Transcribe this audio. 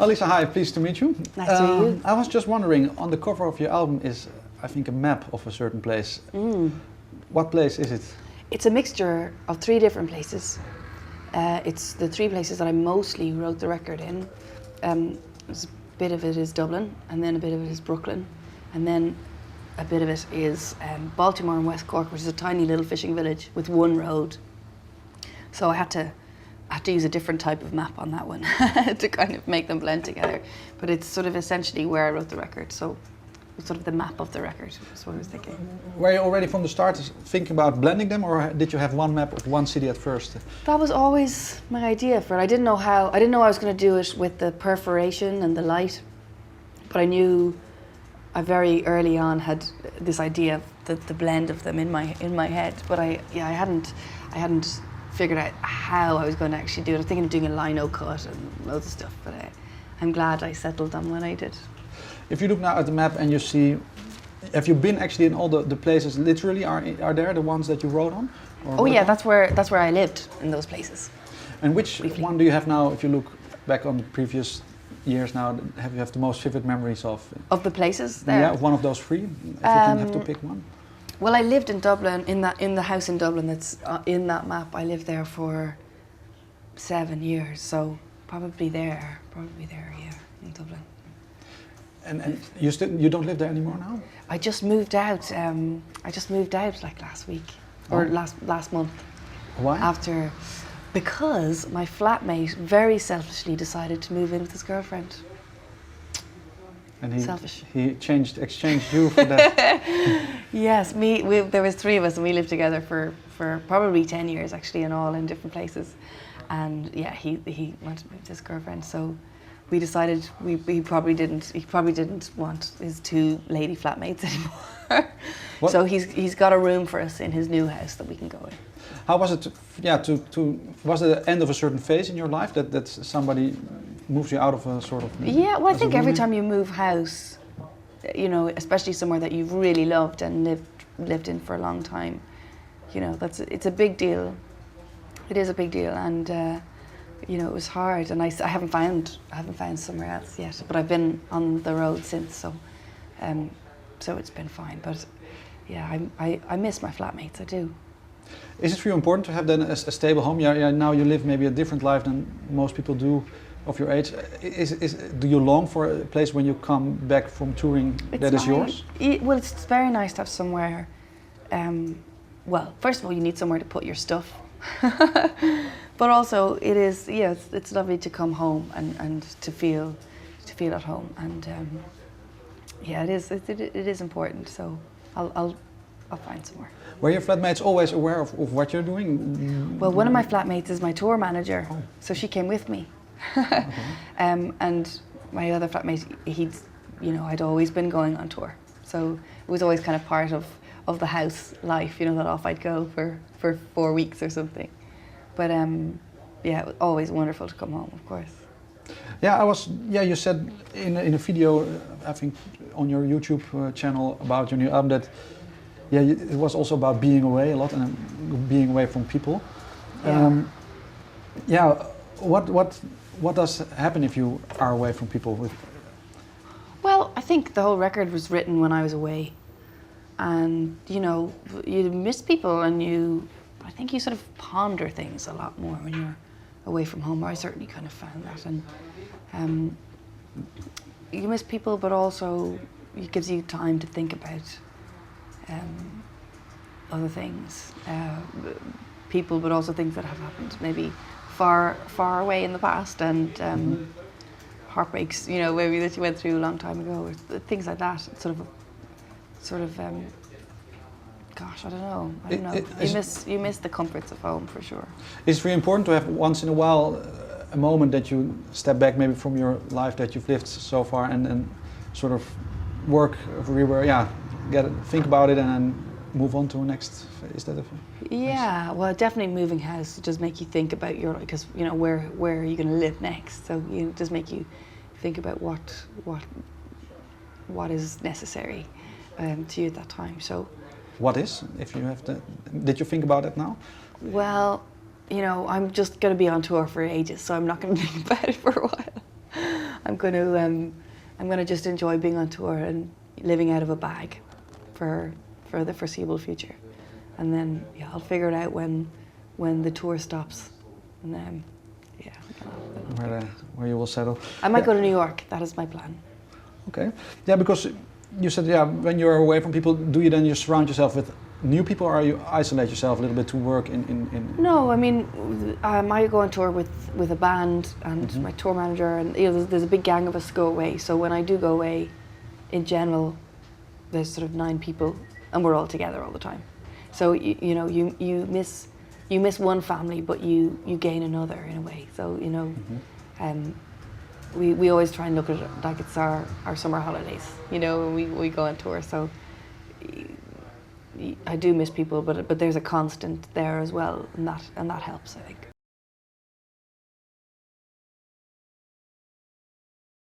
Alisa, hi, pleased to meet you. Nice to meet you. I was just wondering, on the cover of your album is, I think, a map of a certain place. What place is it? It's a mixture of 3 different places. It's the 3 places that I mostly wrote the record in. A bit of it is Dublin, and then a bit of it is Brooklyn, and then a bit of it is Baltimore and West Cork, which is a tiny little fishing village with 1 road. So I had to use a different type of map on that one to kind of make them blend together. But it's sort of essentially where I wrote the record, so it's sort of the map of the record, is what I was thinking. Were you already from the start thinking about blending them, or did you have one map of one city at first? That was always my idea for it. I didn't know I was going to do it with the perforation and the light, but I knew I very early on had this idea of the blend of them in my head, but I hadn't figured out how I was going to actually do it. I was thinking of doing a lino cut and loads of stuff, but I'm glad I settled on when I did. If you look now at the map and you see, have you been actually in all the places literally? Are there the ones that you wrote on? Oh yeah, that's where I lived, in those places. And which one do you have now, if you look back on the previous years now, you have the most vivid memories of? Of the places there? Yeah, of one of those 3, if you can have to pick one. Well, I lived in Dublin, in the house in Dublin that's in that map. I lived there for 7 years, so probably there, yeah, in Dublin. And you don't live there anymore now? I just moved out. Like last week, or last month. Why? Because my flatmate very selfishly decided to move in with his girlfriend. And selfish. He exchanged you for that. Yes, there was 3 of us, and we lived together for probably 10 years actually, and all in different places. And yeah, he wanted to move with his girlfriend, so we decided he probably didn't want his 2 lady flatmates anymore. So he's got a room for us in his new house that we can go in. How was it? Was it the end of a certain phase in your life that somebody moves you out of a sort of? Yeah, well, I think every time you move house, you know, especially somewhere that you've really loved and lived in for a long time, you know, it's a big deal. It is a big deal, and you know, it was hard, and I haven't found somewhere else yet. But I've been on the road since, so it's been fine. But yeah, I miss my flatmates. I do. Is it for you important to have then a stable home? Yeah, now you live maybe a different life than most people do of your age. Do you long for a place when you come back from touring that is yours? Well, it's very nice to have somewhere. Well, first of all, you need somewhere to put your stuff. But also, it's lovely to come home and to feel at home. And yeah, it is important. So I'll find somewhere. Were your flatmates always aware of what you're doing? Well, one of my flatmates is my tour manager, so she came with me. Okay. And my other flatmate, I'd always been going on tour, so it was always kind of part of the house life, you know, that off I'd go for 4 weeks or something. But yeah, it was always wonderful to come home, of course. Yeah, you said in a video, I think on your YouTube channel about your new album that. Yeah, it was also about being away a lot and being away from people. Yeah. What does happen if you are away from people? Well, I think the whole record was written when I was away, and you know, you miss people, and I think you sort of ponder things a lot more when you're away from home. I certainly kind of found that, and you miss people, but also it gives you time to think about. Other things, people, but also things that have happened maybe far away in the past, and heartbreaks, you know, maybe that you went through a long time ago, or things like that. Sort of. Gosh, I don't know. You miss the comforts of home for sure. It's very important to have once in a while a moment that you step back maybe from your life that you've lived so far and sort of work think about it and then move on to the next. Is that a thing? Yeah, well, definitely moving house does make you think about because you know where are you going to live next. So it does make you think about what is necessary to you at that time. So. What is? If you have to, did you think about it now? Well, you know, I'm just going to be on tour for ages, so I'm not going to think about it for a while. I'm going to just enjoy being on tour and living out of a bag for the foreseeable future, and then I'll figure it out when the tour stops, and then where you will settle. I might go to New York. That is my plan. Okay. Yeah, because you said when you're away from people, do you then just surround yourself with new people, or you isolate yourself a little bit to work in? No, I mean, I go on tour with a band and my tour manager, and there's a big gang of us go away. So when I do go away, in general, there's sort of 9 people, and we're all together all the time. So you miss one family, but you gain another in a way. So we always try and look at it like it's our summer holidays. When we go on tour. So I do miss people, but there's a constant there as well, and that helps, I think.